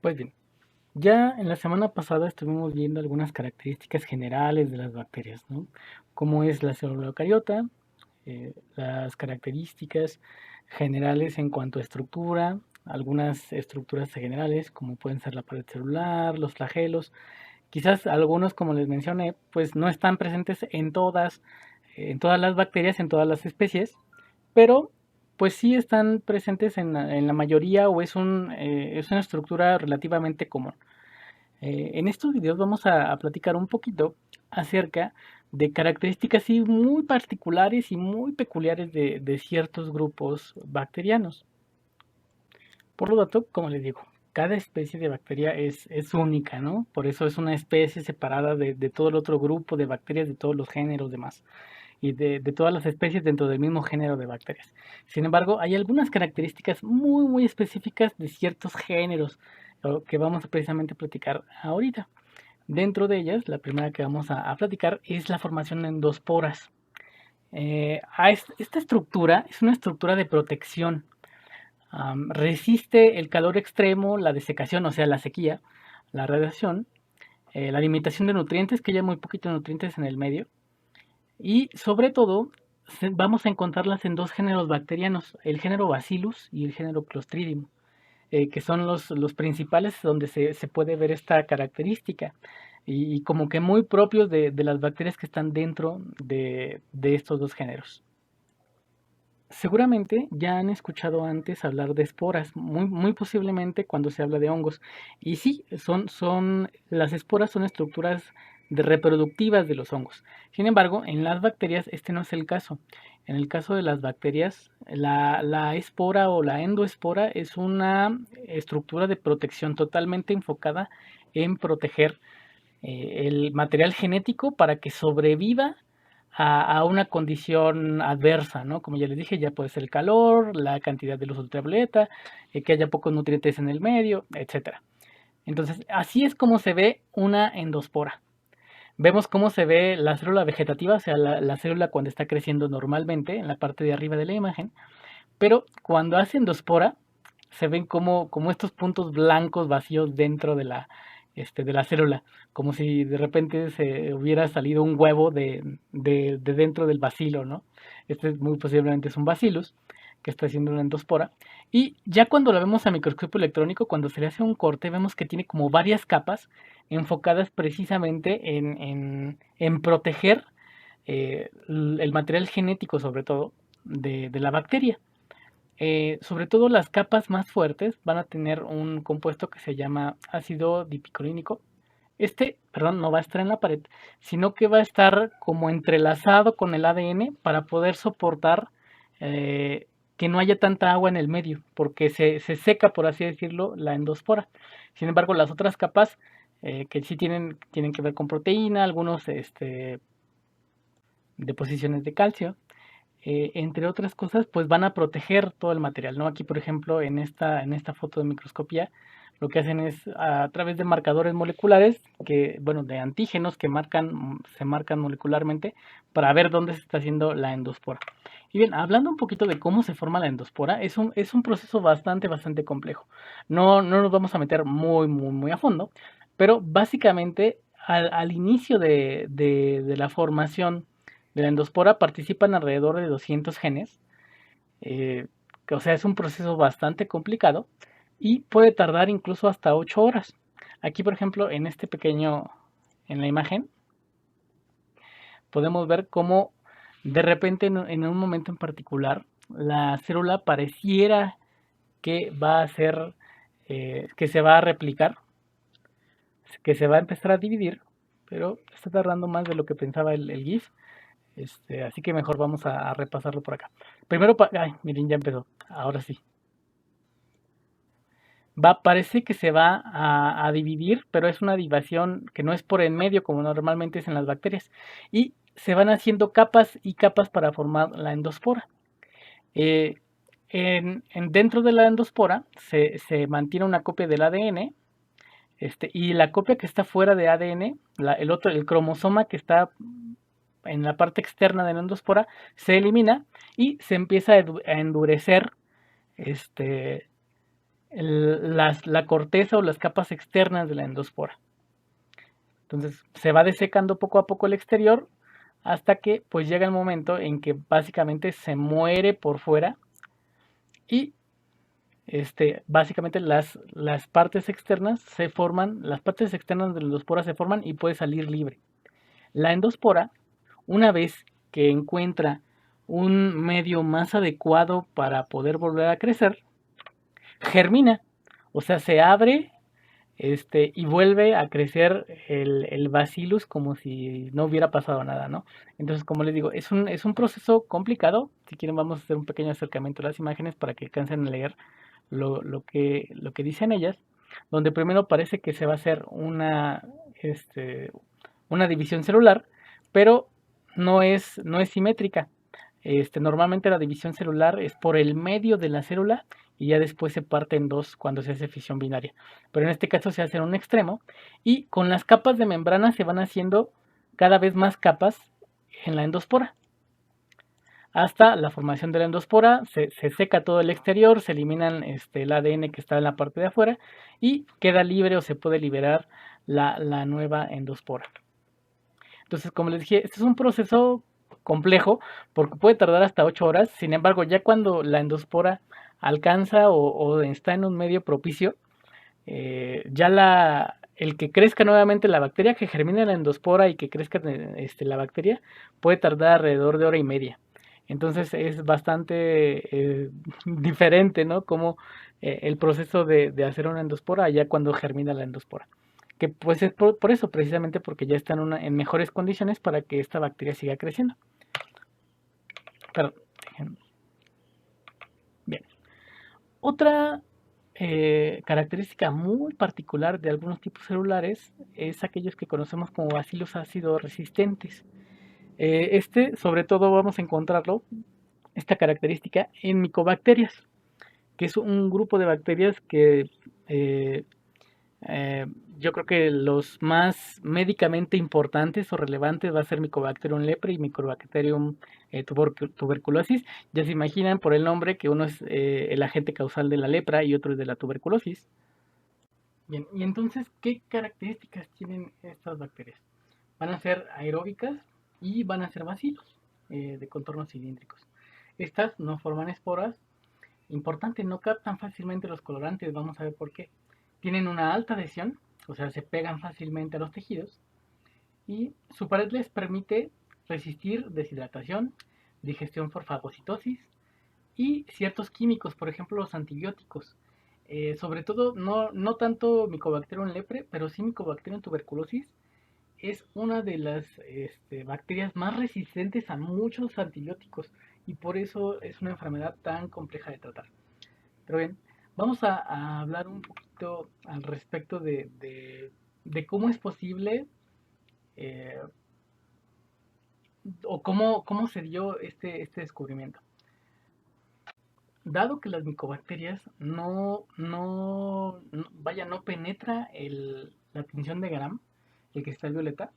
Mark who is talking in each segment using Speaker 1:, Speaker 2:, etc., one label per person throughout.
Speaker 1: Pues bien, ya en la semana pasada estuvimos viendo algunas características generales de las bacterias, ¿no? Cómo es la célula eucariota, las características generales en cuanto a estructura, algunas estructuras generales como pueden ser la pared celular, los flagelos. Quizás algunos, como les mencioné, pues no están presentes en todas las bacterias, en todas las especies, pero pues sí están presentes en la mayoría o es una estructura relativamente común. En estos videos vamos a platicar un poquito acerca de características sí, muy particulares y muy peculiares de ciertos grupos bacterianos. Por lo tanto, como les digo, cada especie de bacteria es única, ¿no? Por eso es una especie separada de todo el otro grupo de bacterias, de todos los géneros demás y de todas las especies dentro del mismo género de bacterias. Sin embargo, hay algunas características muy específicas de ciertos géneros que vamos a precisamente platicar ahorita. Dentro de ellas, la primera que vamos a platicar es la formación en endosporas. Esta estructura es una estructura de protección. Resiste el calor extremo, la desecación, o sea, la sequía, la radiación, la limitación de nutrientes, que haya muy poquitos nutrientes en el medio, y sobre todo vamos a encontrarlas en dos géneros bacterianos, el género Bacillus y el género Clostridium, que son los principales donde se puede ver esta característica y como que muy propios de las bacterias que están dentro de estos dos géneros. Seguramente ya han escuchado antes hablar de esporas, muy posiblemente cuando se habla de hongos. Y sí, las esporas son estructuras reproductivas de los hongos. Sin embargo, en las bacterias este no es el caso. En el caso de las bacterias, la espora o la endoespora es una estructura de protección totalmente enfocada en proteger el material genético para que sobreviva a una condición adversa, ¿no? Como ya les dije, ya puede ser el calor, la cantidad de luz ultravioleta, que haya pocos nutrientes en el medio, etcétera. Entonces, así es como se ve una endospora. Vemos cómo se ve la célula vegetativa, o sea, la célula cuando está creciendo normalmente, en la parte de arriba de la imagen, pero cuando hace endospora, se ven como estos puntos blancos vacíos dentro de la célula, como si de repente se hubiera salido un huevo de dentro del bacilo, ¿no? Este muy posiblemente es un bacillus que está haciendo una endospora. Y ya cuando la vemos a microscopio electrónico, cuando se le hace un corte, vemos que tiene como varias capas enfocadas precisamente en proteger el material genético, sobre todo, de la bacteria. Sobre todo las capas más fuertes van a tener un compuesto que se llama ácido dipicolínico. Perdón, no va a estar en la pared, sino que va a estar como entrelazado con el ADN para poder soportar eh, que no haya tanta agua en el medio, porque se seca, por así decirlo, la endospora. Sin embargo, las otras capas que sí tienen que ver con proteína, algunos deposiciones de calcio, entre otras cosas, pues van a proteger todo el material, ¿no? Aquí, por ejemplo, en esta foto de microscopía, lo que hacen es a través de marcadores moleculares, bueno, de antígenos que se marcan molecularmente para ver dónde se está haciendo la endospora. Y bien, hablando un poquito de cómo se forma la endospora, es un proceso bastante complejo. No nos vamos a meter muy a fondo, pero básicamente al inicio de la formación de la endospora participan alrededor de 200 genes, eh, o sea, es un proceso bastante complicado y puede tardar incluso hasta 8 horas. Aquí, por ejemplo, en la imagen, podemos ver cómo de repente en un momento en particular la célula pareciera que va a ser, que se va a replicar, que se va a empezar a dividir, pero está tardando más de lo que pensaba el GIF. Así que mejor vamos a repasarlo por acá. Primero, ay, miren, ya empezó. Ahora sí. Parece que se va a dividir, pero es una división que no es por en medio como normalmente es en las bacterias. Y se van haciendo capas y capas para formar la endospora. Eh, Dentro de la endospora se mantiene una copia del ADN. Y la copia que está fuera de ADN, el cromosoma que está en la parte externa de la endospora, se elimina y se empieza a endurecer este, la corteza o las capas externas de la endospora. Entonces se va desecando poco a poco el exterior hasta que pues llega el momento en que básicamente se muere por fuera y básicamente las partes externas se forman, las partes externas de la endospora se forman y puede salir libre. La endospora, una vez que encuentra un medio más adecuado para poder volver a crecer, germina, o sea, se abre y vuelve a crecer el bacillus como si no hubiera pasado nada, ¿no? Entonces, como les digo, es un proceso complicado. Si quieren, vamos a hacer un pequeño acercamiento a las imágenes para que alcancen a leer lo que dicen ellas, donde primero parece que se va a hacer una división celular, pero no es simétrica. Normalmente la división celular es por el medio de la célula y ya después se parte en dos cuando se hace fisión binaria. Pero en este caso se hace en un extremo y con las capas de membrana se van haciendo cada vez más capas en la endospora. Hasta la formación de la endospora, se seca todo el exterior, se eliminan el ADN que está en la parte de afuera y queda libre o se puede liberar la nueva endospora. Entonces, como les dije, este es un proceso complejo porque puede tardar hasta 8 horas. Sin embargo, ya cuando la endospora alcanza o está en un medio propicio, ya el que crezca nuevamente la bacteria, que germine la endospora y que crezca la bacteria, puede tardar alrededor de hora y media. Entonces es bastante diferente, ¿no? Como el proceso de hacer una endospora ya cuando germina la endospora. Que pues es por eso, precisamente porque ya están en mejores condiciones para que esta bacteria siga creciendo. Pero, bien. Otra característica muy particular de algunos tipos celulares es aquellos que conocemos como bacilos ácido resistentes. Sobre todo, vamos a encontrarlo, esta característica, en micobacterias, que es un grupo de bacterias que eh, eh, yo creo que los más médicamente importantes o relevantes va a ser Mycobacterium leprae y Mycobacterium tuberculosis. Ya se imaginan por el nombre que uno es el agente causal de la lepra y otro es de la tuberculosis. Bien, y entonces, ¿qué características tienen estas bacterias? Van a ser aeróbicas y van a ser bacilos de contornos cilíndricos. Estas no forman esporas. Importante, no captan fácilmente los colorantes, vamos a ver por qué. Tienen una alta adhesión, o sea, se pegan fácilmente a los tejidos y su pared les permite resistir deshidratación, digestión por fagocitosis y ciertos químicos, por ejemplo los antibióticos. Sobre todo, no tanto Mycobacterium leprae, pero sí Mycobacterium tuberculosis es una de las bacterias más resistentes a muchos antibióticos y por eso es una enfermedad tan compleja de tratar. Pero bien, vamos a hablar un poquito al respecto de cómo es posible eh, o cómo se dio este descubrimiento. Dado que las micobacterias no penetra la tinción de Gram, el cristal violeta,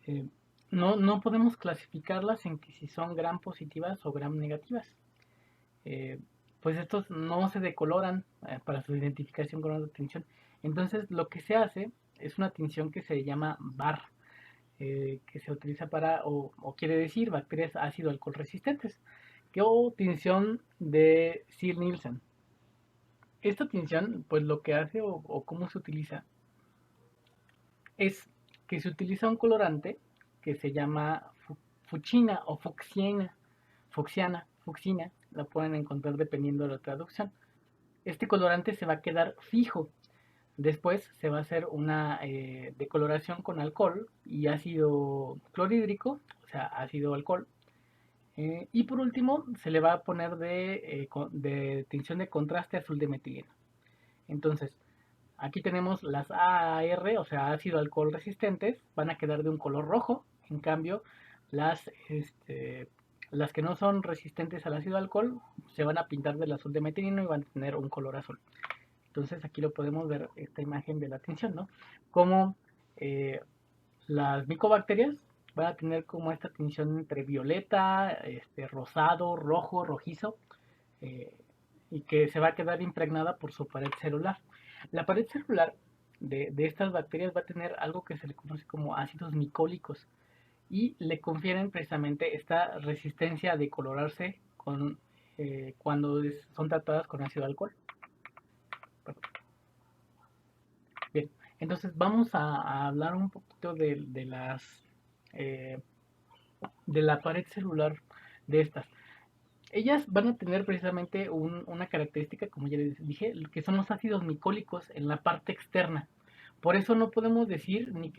Speaker 1: eh, no podemos clasificarlas en que si son Gram positivas o Gram negativas. Eh, pues estos no se decoloran para su identificación con otra tinción. Entonces lo que se hace es una tinción que se llama BAR, que se utiliza o quiere decir bacterias ácido alcohol resistentes, o tinción de Searle-Nielsen. Esta tinción, pues lo que hace o cómo se utiliza es que se utiliza un colorante que se llama fuchina o fucsiana, la pueden encontrar dependiendo de la traducción. Este colorante se va a quedar fijo. Después se va a hacer una decoloración con alcohol y ácido clorhídrico, o sea, ácido alcohol. Y por último, se le va a poner de tinción de contraste azul de metileno. Entonces, aquí tenemos las AAR, o sea, ácido alcohol resistentes, van a quedar de un color rojo. En cambio, las que no son resistentes al ácido alcohol se van a pintar del azul de metileno y van a tener un color azul. Entonces aquí lo podemos ver, esta imagen de la tinción, ¿no? Como las micobacterias van a tener como esta tinción entre violeta, rosado, rojo, rojizo. eh, y que se va a quedar impregnada por su pared celular. La pared celular de estas bacterias va a tener algo que se le conoce como ácidos micólicos y le confieren precisamente esta resistencia a decolorarse cuando son tratadas con ácido alcohol. Bien, entonces vamos a hablar un poquito eh, de la pared celular de estas. Ellas van a tener precisamente una característica, como ya les dije, que son los ácidos micólicos en la parte externa. Por eso no podemos decir ni que